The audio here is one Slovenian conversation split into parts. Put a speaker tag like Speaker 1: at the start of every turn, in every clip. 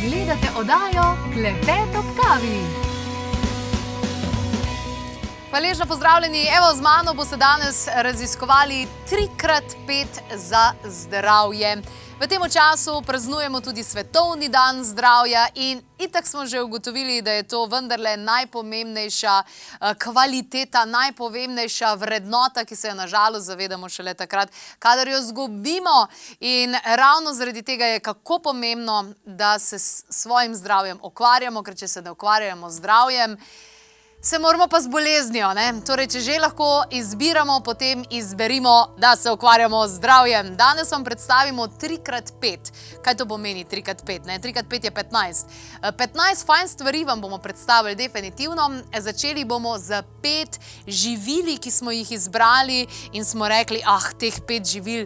Speaker 1: Gledate oddajo Klepet ob kavi. Hvaležno pozdravljeni. Evo, z mano boste danes raziskovali 3x5 za zdravje. V tem času praznujemo tudi Svetovni dan zdravja in itak smo že ugotovili, da je to vendarle najpomembnejša kvaliteta, najpomembnejša vrednota, ki se jo na žalost zavedamo šele takrat, kadar jo izgubimo. In ravno zaradi tega je kako pomembno, da se s svojim zdravjem ukvarjamo, ker če se ne ukvarjamo z zdravjem, se moramo pa z boleznijo, ne? Torej, če že lahko izbiramo, potem izberimo, da se ukvarjamo z zdravjem. Danes vam predstavimo 3x5. Kaj to pomeni 3x5? 3x5 je 15. 15 fajn stvari vam bomo predstavili definitivno. Začeli bomo z 5 živili, ki smo jih izbrali in smo rekli, teh 5 živil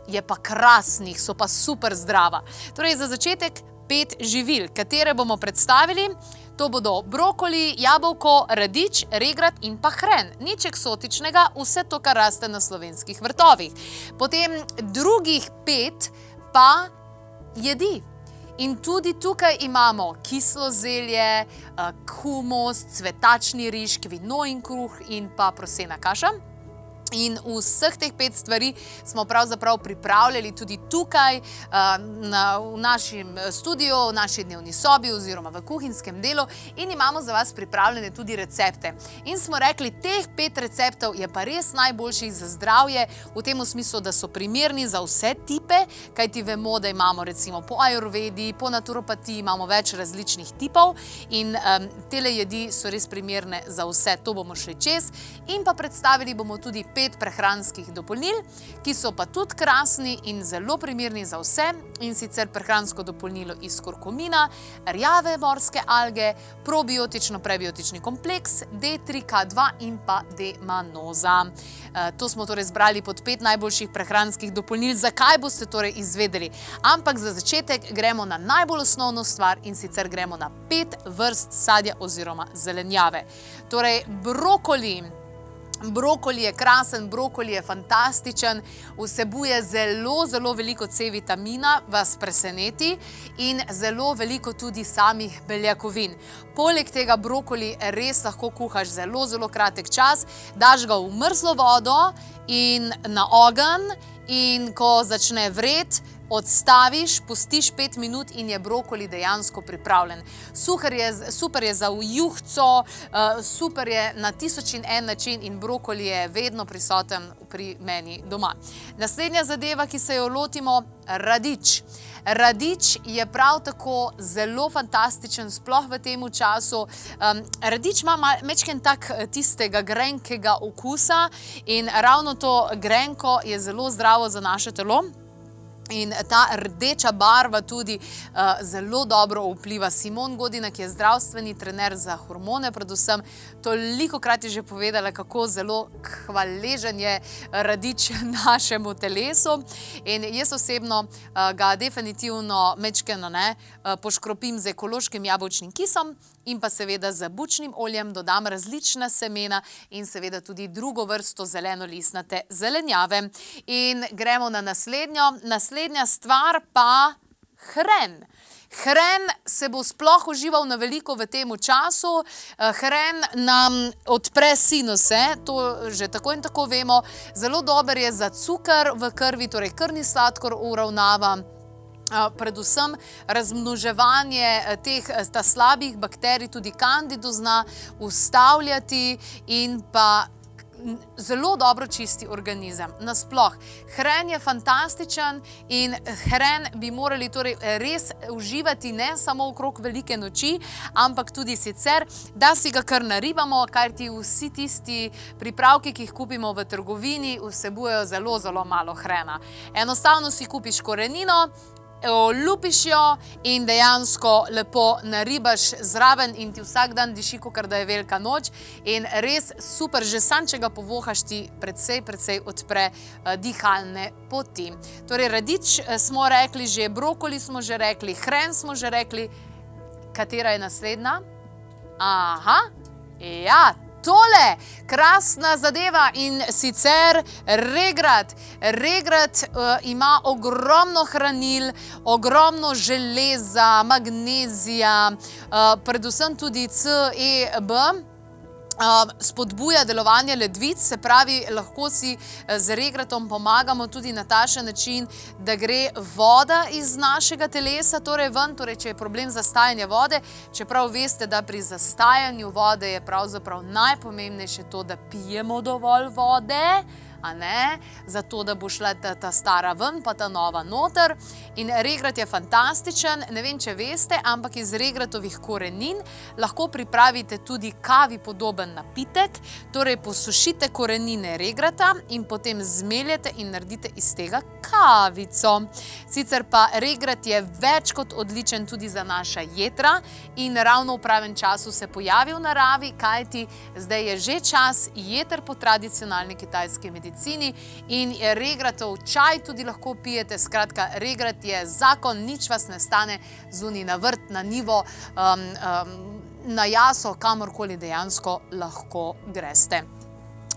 Speaker 1: je pa krasnih, so pa super zdrava. Torej, za začetek 5 živil, katere bomo predstavili. To bodo brokoli, jabolko, radič, regrat in pa hren. Nič eksotičnega, vse to, kar raste na slovenskih vrtovih. Potem drugih 5 pa jedi. In tudi tukaj imamo kislo zelje, humus, cvetačni riž, vino in kruh in pa prosena kaša. In vseh teh 5 stvari smo pravzaprav pripravljali tudi tukaj v našem studiu, v naši dnevni sobi oziroma v kuhinjskem delu in imamo za vas pripravljene tudi recepte. In smo rekli, teh 5 receptov je pa res najboljših za zdravje, v tem smislu, da so primerni za vse tipe, kajti vemo, da imamo recimo po ajurvedi, po naturopatiji imamo več različnih tipov in tele jedi so res primerne za vse, to bomo šli čez. In pa predstavili bomo tudi 5 prehranskih dopolnil, ki so pa tudi krasni in zelo primerni za vse, in sicer prehransko dopolnilo iz kurkumina, rjave morske alge, probiotično-prebiotični kompleks, D3K2 in pa D-manoza. To smo torej zbrali pod 5 najboljših prehranskih dopolnil. Zakaj boste torej izvedeli? Ampak za začetek gremo na najbolj osnovno stvar in sicer gremo na 5 vrst sadja oziroma zelenjave. Torej, brokoli. Brokoli je krasen, brokoli je fantastičen, vsebuje zelo veliko C-vitamina, vas preseneti, in zelo veliko tudi samih beljakovin. Poleg tega brokoli res lahko kuhaš zelo kratek čas, daš ga v mrzlo vodo in na ogenj in ko začne vreti, odstaviš, pustiš 5 minut in je brokoli dejansko pripravljen. Super je za v juhco, super je na 1001 način in brokoli je vedno prisoten pri meni doma. Naslednja zadeva, ki se jo lotimo, radič. Radič je prav tako zelo fantastičen, sploh v tem času. Radič ima majčken tak tistega grenkega okusa in ravno to grenko je zelo zdravo za naše telo. In ta rdeča barva tudi zelo dobro vpliva. Simon Godina, ki je zdravstveni trener za hormone predvsem, tolikokrat je že povedala, kako zelo hvaležen je radič našemu telesu. In jaz osebno ga definitivno majčkeno poškropim z ekološkim jabolčnim kisom in pa seveda z bučnim oljem dodam različna semena in seveda tudi drugo vrsto zelenolistnate zelenjave. In gremo na naslednjo. Naslednja stvar pa hren. Hren se bo sploh užival na veliko v tem času. Hren nam odpre sinuse, to že tako in tako vemo. Zelo dober je za cuker v krvi, torej krvni sladkor uravnava. Predvsem razmnoževanje teh slabih bakterij, tudi kandido zna ustavljati in pa zelo dobro čisti organizem. Nasploh, hren je fantastičen in hren bi morali torej res uživati ne samo okrog velike noči, ampak tudi sicer, da si ga kar naribamo, kajti vsi tisti pripravki, ki jih kupimo v trgovini, vsebujejo zelo malo hrena. Enostavno si kupiš korenino, olupiš jo in dejansko lepo naribaš zraven in ti vsak dan diši, kakor da je velika noč, in res super, že sam, če ga povohaš, ti precej odpre dihalne poti. Torej, radič smo rekli že, brokoli smo že rekli, hren smo že rekli. Katera je naslednja? tole, krasna zadeva in sicer regrat. Regrat ima ogromno hranil, ogromno železa, magnezija, predvsem tudi C, E, B. Spodbuja delovanje ledvic, se pravi, lahko si z regratom pomagamo tudi na takšen način, da gre voda iz našega telesa torej ven, torej če je problem zastajanja vode, čeprav veste, da pri zastajanju vode je pravzaprav najpomembnejše to, da pijemo dovolj vode, a ne, zato da bo šla ta stara ven, pa ta nova noter. In regrat je fantastičen, ne vem, če veste, ampak iz regratovih korenin lahko pripravite tudi kavi podoben napitek, torej posušite korenine regrata in potem zmeljete in naredite iz tega kavico. Sicer pa regrat je več kot odličen tudi za naša jetra in ravno v pravem času se pojavi v naravi, kajti zdaj je že čas jeter po tradicionalni kitajski medicini in regratov čaj tudi lahko pijete. Skratka, regrat je zakon, nič vas ne stane, zunaj na vrt, na njivo, na jaso, kamorkoli dejansko lahko greste.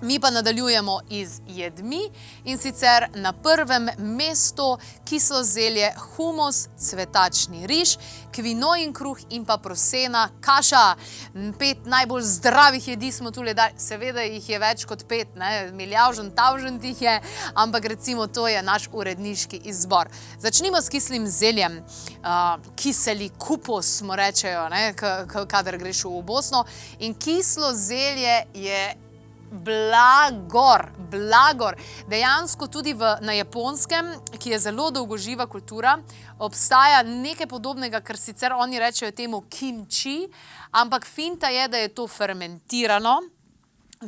Speaker 1: Mi pa nadaljujemo iz jedmi in sicer na prvem mestu kislo zelje, humus, cvetačni riž, kvinojin kruh in pa prosena kaša. 5 najbolj zdravih jedi smo tule dali, seveda jih je več kot 5, milijavžen, tavžen jih je, ampak recimo to je naš uredniški izbor. Začnimo s kislim zeljem. Kiseli kupus, mu rečejo, kadar greš v Bosno. In kislo zelje je blagor. Dejansko tudi na Japonskem, ki je zelo dolgoživa kultura, obstaja nekaj podobnega, kar sicer oni rečejo temu kimči, ampak finta je, da je to fermentirano.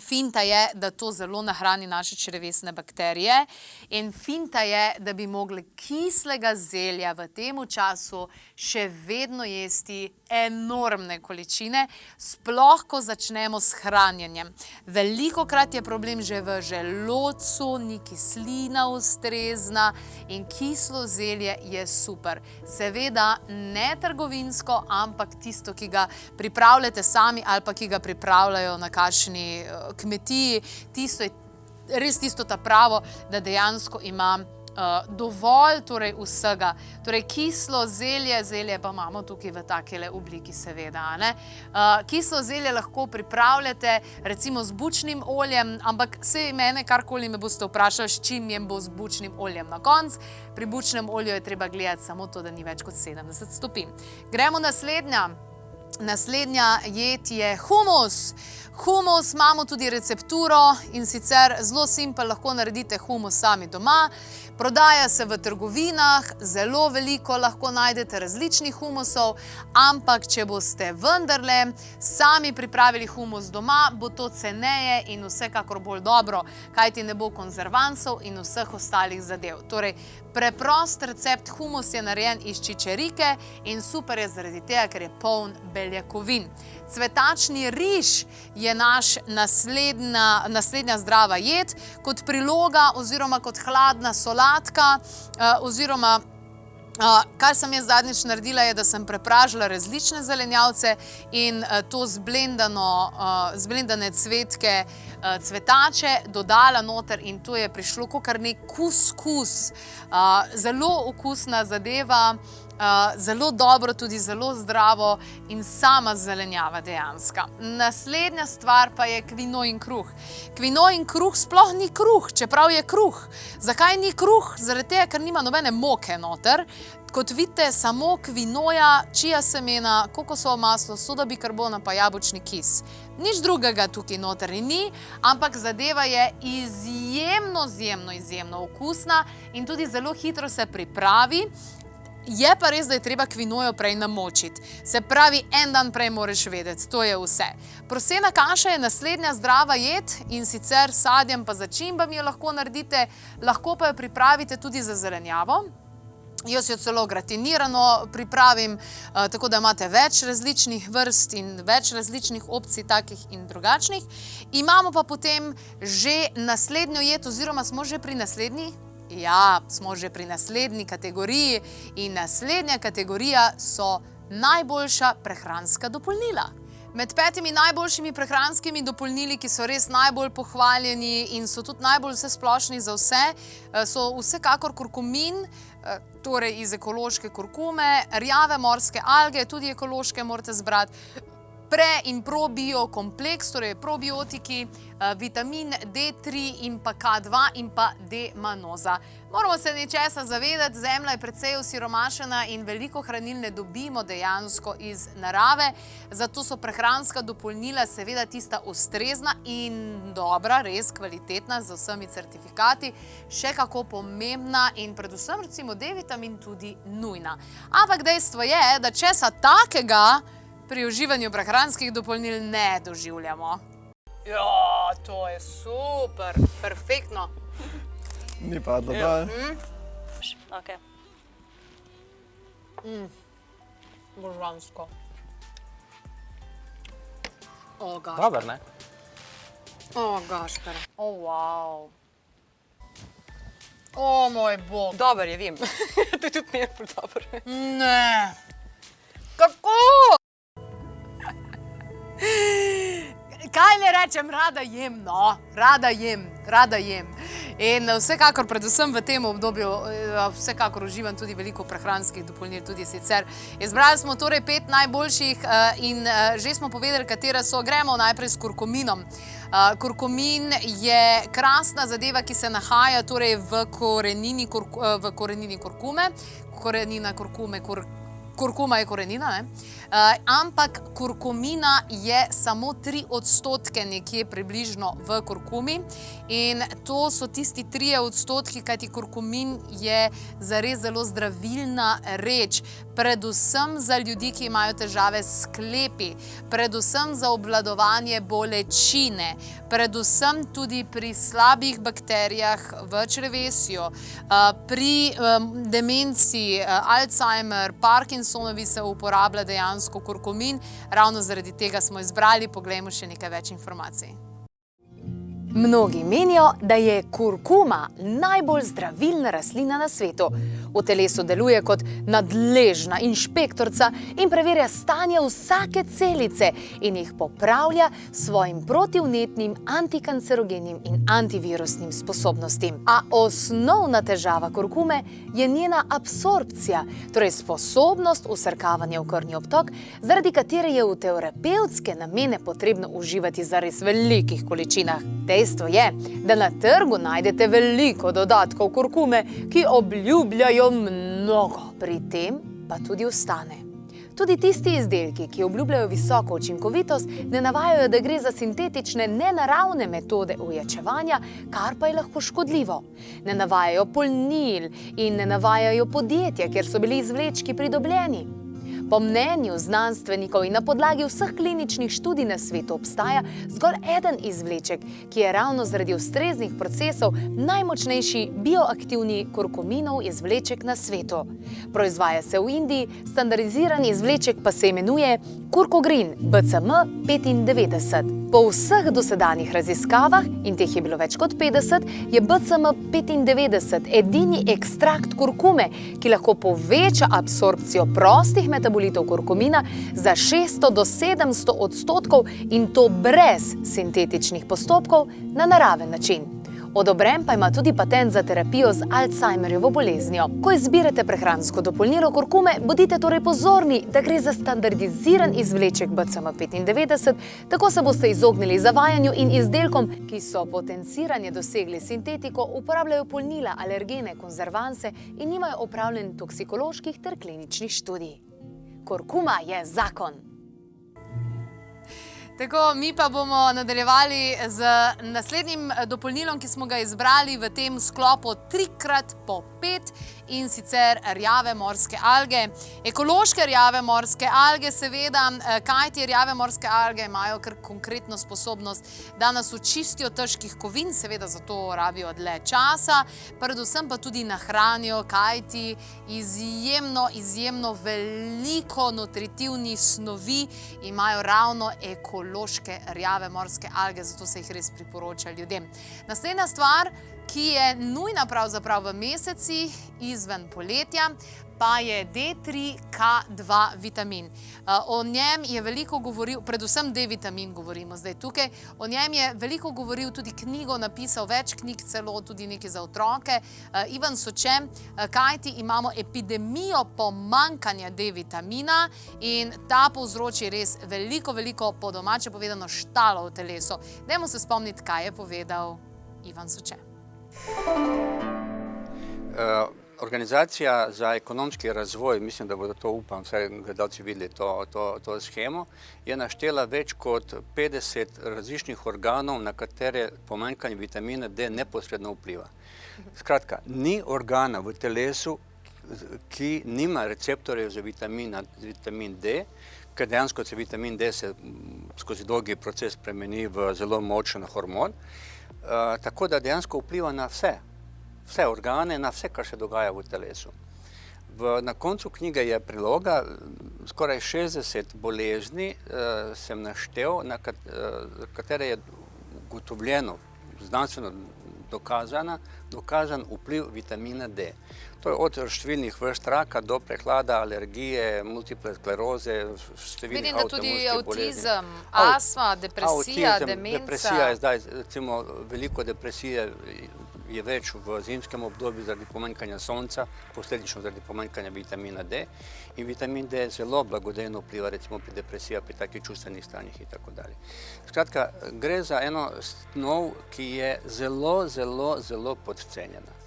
Speaker 1: Finta je, da to zelo nahrani naše črevesne bakterije in finta je, da bi mogli kislega zelja v tem času še vedno jesti enormne količine, sploh ko začnemo s hranjenjem. Velikokrat je problem že v želodcu, ni kislina ustrezna in kislo zelje je super. Seveda ne trgovinsko, ampak tisto, ki ga pripravljate sami ali pa ki ga pripravljajo na kakšni kmetiji, tisto je res tisto ta pravo, da dejansko ima dovolj torej vsega. Torej kislo zelje pa imamo tukaj v takele obliki seveda. Kislo zelje lahko pripravljate recimo z bučnim oljem, ampak saj mene karkoli me boste vprašali, s čim jem bo z bučnim oljem na konc. Pri bučnem olju je treba gledati samo to, da ni več kot 70 stopinj. Gremo naslednja. Naslednja jed je humus. Humus imamo tudi recepturo in sicer zelo simpel, lahko naredite humus sami doma. Prodaja se v trgovinah, zelo veliko lahko najdete različnih humusov, ampak če boste vendarle sami pripravili humus doma, bo to ceneje in vsekakor bolj dobro, kajti ne bo konzervansov in vseh ostalih zadev. Torej, preprost recept humus je narejen iz čičerike in super je zaradi tega, ker je poln beljakovin. Cvetačni riž je naš naslednja zdrava jed, kot priloga oziroma kot hladna solatka oziroma kar sem jaz zadnjič naredila je, da sem prepražila različne zelenjavce in to zblendane cvetke, cvetače dodala noter in to je prišlo kakor nek kuskus. Zelo okusna zadeva, zelo dobro, tudi zelo zdravo in sama zelenjava dejanska. Naslednja stvar pa je kvinojin kruh. Kvinojin kruh sploh ni kruh, čeprav je kruh. Zakaj ni kruh? Zaradi tega, ker nima nobene moke noter. Kot vidite, samo kvinoja, čija semena, kokosovo maslo, soda bikarbona pa jabolčni kis. Nič drugega tukaj noter ni, ampak zadeva je izjemno okusna in tudi zelo hitro se pripravi. Je pa res, da je treba kvinojo prej namočiti. Se pravi, en dan prej moraš vedeti, to je vse. Prosena kaša je naslednja zdrava jed in sicer s sadjem pa začimbami jo lahko naredite, lahko pa jo pripravite tudi za zelenjavo. Jaz jo celo gratinirano pripravim, tako da imate več različnih vrst in več različnih opcij, takih in drugačnih. Imamo pa potem že naslednjo jed, oziroma smo že pri naslednji? Ja, smo že pri naslednji kategoriji in naslednja kategorija so najboljša prehranska dopolnila. Med 5 najboljšimi prehranskimi dopolnili, ki so res najbolj pohvaljeni in so tudi najbolj vsesplošni za vse, so vsekakor kurkumin, torej iz ekološke kurkume, rjave morske alge, tudi ekološke morate zbrati, pre- in probio kompleks, torej probiotiki, vitamin D3 in pa K2 in pa D-manoza. Moramo se nečesa zavedati, zemlja je precej osiromašena in veliko hranil ne dobimo dejansko iz narave, zato so prehranska dopolnila seveda tista ustrezna in dobra, res kvalitetna z vsemi certifikati, še kako pomembna in predvsem recimo D-vitamin tudi nujna. Ampak dejstvo je, da česa takega pri uživanju prehranskih dopolnil ne doživljamo. Ja, to je super, perfektno.
Speaker 2: Ni padlo dol.
Speaker 3: Okay.
Speaker 1: Božansko. O, gašper.
Speaker 4: Dobar, ne?
Speaker 1: O, gašper. O, wow. O, moj bog.
Speaker 3: Dobar je, vem. To je tudi meni dobar.
Speaker 1: Ne. Kako? Kaj ne rečem, rada jem, no. Rada jem. In vsekakor, predvsem v tem obdobju, vsekakor uživam tudi veliko prehranskih dopolnil, tudi sicer. Izbrali smo torej 5 najboljših in že smo povedali, katere so. Gremo najprej s kurkuminom. Kurkumin je krasna zadeva, ki se nahaja torej v korenini kurkume. Korenina kurkume, kurkuma je korenina, ne? Ampak kurkumina je samo 3% nekje približno v kurkumi in to so tisti 3%, kajti kurkumin je zares zelo zdravilna reč, predvsem za ljudi, ki imajo težave s sklepi, predvsem za obvladovanje bolečine, predvsem tudi pri slabih bakterijah v črevesju, pri demenciji, Alzheimer, Parkinsonovi se uporablja dejansko kurkumin. Ravno zaradi tega smo izbrali, poglejmo še nekaj več informacij. Mnogi menijo, da je kurkuma najbolj zdravilna rastlina na svetu. V telesu deluje kot nadležna inšpektorica in preverja stanje vsake celice in jih popravlja s svojim protivnetnim, antikancerogenim in antivirusnim sposobnostim. A osnovna težava kurkume je njena absorpcija, torej sposobnost vsrkavanja v krvni obtok, zaradi katere je v terapevtske namene potrebno uživati zares velikih količinah. Dejstvo je, da na trgu najdete veliko dodatkov kurkume, ki obljubljajo mnogo, pri tem pa tudi ostane. Tudi tisti izdelki, ki obljubljajo visoko učinkovitost, ne navajajo, da gre za sintetične, nenaravne metode ojačevanja, kar pa je lahko škodljivo. Ne navajajo polnil in ne navajajo podjetja, kjer so bili izvlečki pridobljeni. Po mnenju znanstvenikov in na podlagi vseh kliničnih študij na svetu obstaja zgolj eden izvleček, ki je ravno zaradi ustreznih procesov najmočnejši bioaktivni kurkuminov izvleček na svetu. Proizvaja se v Indiji, standardiziran izvleček pa se imenuje Kurkogreen BCM 95. Po vseh dosedanjih raziskavah, in teh je bilo več kot 50, je BCM 95 edini ekstrakt kurkume, ki lahko poveča absorpcijo prostih metabolitov kurkumina za 600 do 700% in to brez sintetičnih postopkov na naraven način. Odobren pa ima tudi patent za terapijo z Alzheimerjevo boleznijo. Ko izbirate prehransko dopolnilo kurkume, bodite torej pozorni, da gre za standardiziran izvleček BCM 95, tako se boste izognili zavajanju in izdelkom, ki so potenciranje dosegli sintetiko, uporabljajo polnila, alergene, konzervanse in nimajo opravljen toksikoloških ter kliničnih študij. Kurkuma je zakon! Tako, mi pa bomo nadaljevali z naslednjim dopolnilom, ki smo ga izbrali v tem sklopu 3x5 in sicer rjave morske alge. Ekološke rjave morske alge, seveda, kajti rjave morske alge imajo kar konkretno sposobnost, da nas očistijo težkih kovin, seveda zato rabijo dlje časa, predvsem pa tudi nahranijo, kajti izjemno veliko nutritivnih snovi imajo ravno ekološke rjave morske alge, zato se jih res priporoča ljudem. Naslednja stvar, ki je nujna pravzaprav v mesecih izven poletja, pa je D3K2 vitamin. O njem je veliko govoril, predvsem D-vitamin govorimo zdaj tukaj, o njem je veliko govoril, tudi knjigo napisal, več knjig celo, tudi nekaj za otroke, Ivan Soče, kajti imamo epidemijo pomanjkanja D-vitamina in ta povzroči res veliko, po domače povedano, štalo v telesu. Dajmo se spomniti, kaj je povedal Ivan Soče.
Speaker 4: Organizacija za ekonomski razvoj, mislim, da bodo to, upam, vsaj gledalci videli to shemo, je naštela več kot 50 različnih organov, na katere pomanjkanje vitamina D neposredno vpliva. Skratka, ni organa v telesu, ki nima receptorjev za vitamin D, ker dejansko se vitamin D se skozi dolgi proces spremeni v zelo močen hormon, tako da dejansko vpliva na vse organe, na vse, kar se dogaja v telesu. Na koncu knjige je priloga, skoraj 60 bolezni sem naštel, na katere je ugotovljeno, znanstveno dokazan vpliv vitamina D. To je od številnih vrst raka do prehlada, alergije, multiple skleroze, številnih avtoimunskih bolezni.
Speaker 1: Vidim, da tudi avtizem, astma, depresija, demenca.
Speaker 4: Depresija je zdaj, recimo, veliko depresije je več v zimskem obdobju zaradi pomanjkanja sonca, posledično zaradi pomanjkanja vitamina D. In vitamin D zelo blagodejno vpliva recimo pri depresiji, pri takih čustvenih stanjih in tako dalje. Skratka, gre za eno snov, ki je zelo podcenjena.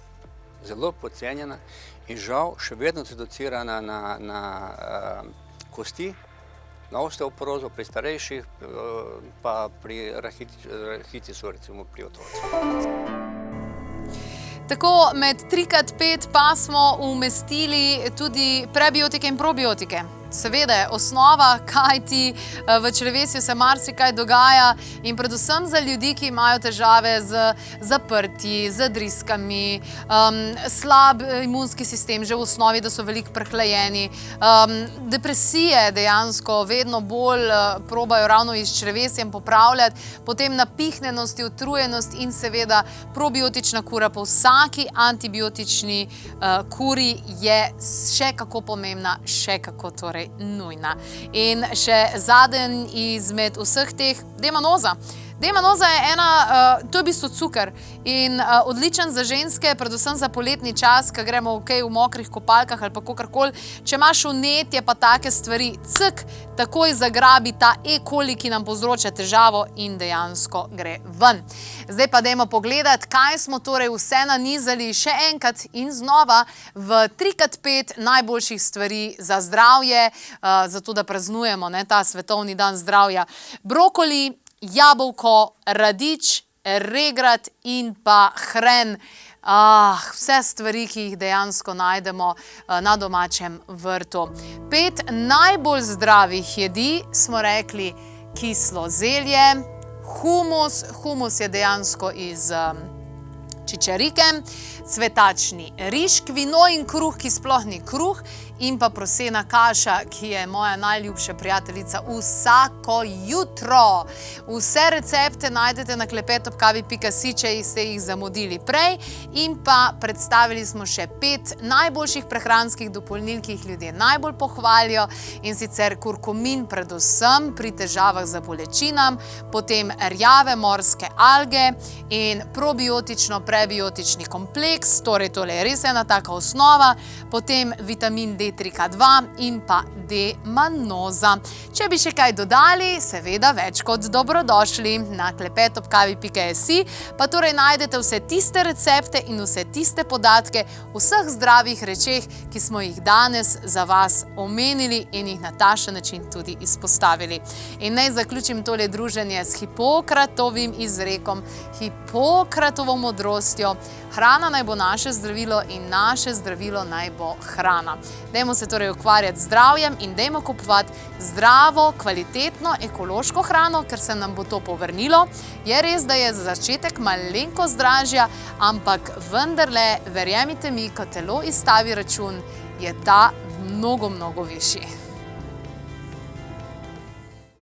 Speaker 4: Zelo podcenjena in žal še vedno zreducirana na kosti, na osteoporozo pri starejših, pa pri rahitisu, recimo pri otrocih.
Speaker 1: Tako med 3x5 pa smo umestili tudi prebiotike in probiotike. Seveda je osnova, kajti v črevesju se marsikaj dogaja in predvsem za ljudi, ki imajo težave z zaprtji, z driskami, slab imunski sistem, že v osnovi, da so veliko prehlajeni. Depresije dejansko vedno bolj probajo ravno iz črevesjem popravljati, potem napihnenosti, utrujenost in seveda probiotična kura po vsaki antibiotični kuri je še kako pomembna, še kako torej nujna. In še zadnji izmed vseh teh, D-manoza. D-manoza je to je v bistvu cukor in odličen za ženske, predvsem za poletni čas, ko gremo v mokrih kopalkah ali pa kakorkoli. Če imaš vnetje pa take stvari, takoj zagrabi ta E. coli, ki nam povzroča težavo in dejansko gre ven. Zdaj pa dajmo pogledati, kaj smo torej vse nanizali še enkrat in znova v 3x5 najboljših stvari za zdravje, zato da praznujemo ta svetovni dan zdravja. Brokoli, jabolko, radič, regrat in pa hren. Vse stvari, ki jih dejansko najdemo na domačem vrtu. 5 najbolj zdravih jedi smo rekli: kislo zelje, humus, humus je dejansko iz čičarike, cvetačni riž, kvino in kruh, ki sploh ni kruh, in pa prosena kaša, ki je moja najljubša prijateljica vsako jutro. Vse recepte najdete na klepet@kavi.si, če ste jih zamudili prej, in pa predstavili smo še 5 najboljših prehranskih dopolnil, ki jih ljudje najbolj pohvalijo, in sicer kurkumin, predvsem pri težavah z bolečinami, potem rjave morske alge in probiotično-prebiotični kompleks, torej tole je res ena taka osnova, potem vitamin D3K2 in pa D-manoza. Če bi še kaj dodali, seveda več kot dobrodošli. Na klepet@kavi.si pa torej najdete vse tiste recepte in vse tiste podatke o vseh zdravih rečeh, ki smo jih danes za vas omenili in jih na takšen način tudi izpostavili. In naj zaključim tole druženje s Hipokratovim izrekom, Hipokratovo modrostjo: hrana naj bo naše zdravilo in naše zdravilo naj bo hrana. Dajmo se torej ukvarjati z zdravjem in dajmo kupovati zdravo, kvalitetno, ekološko hrano, ker se nam bo to povrnilo. Je res, da je za začetek malenkost dražja, ampak vendarle, verjemite mi, ko telo izstavi račun, je ta mnogo višji.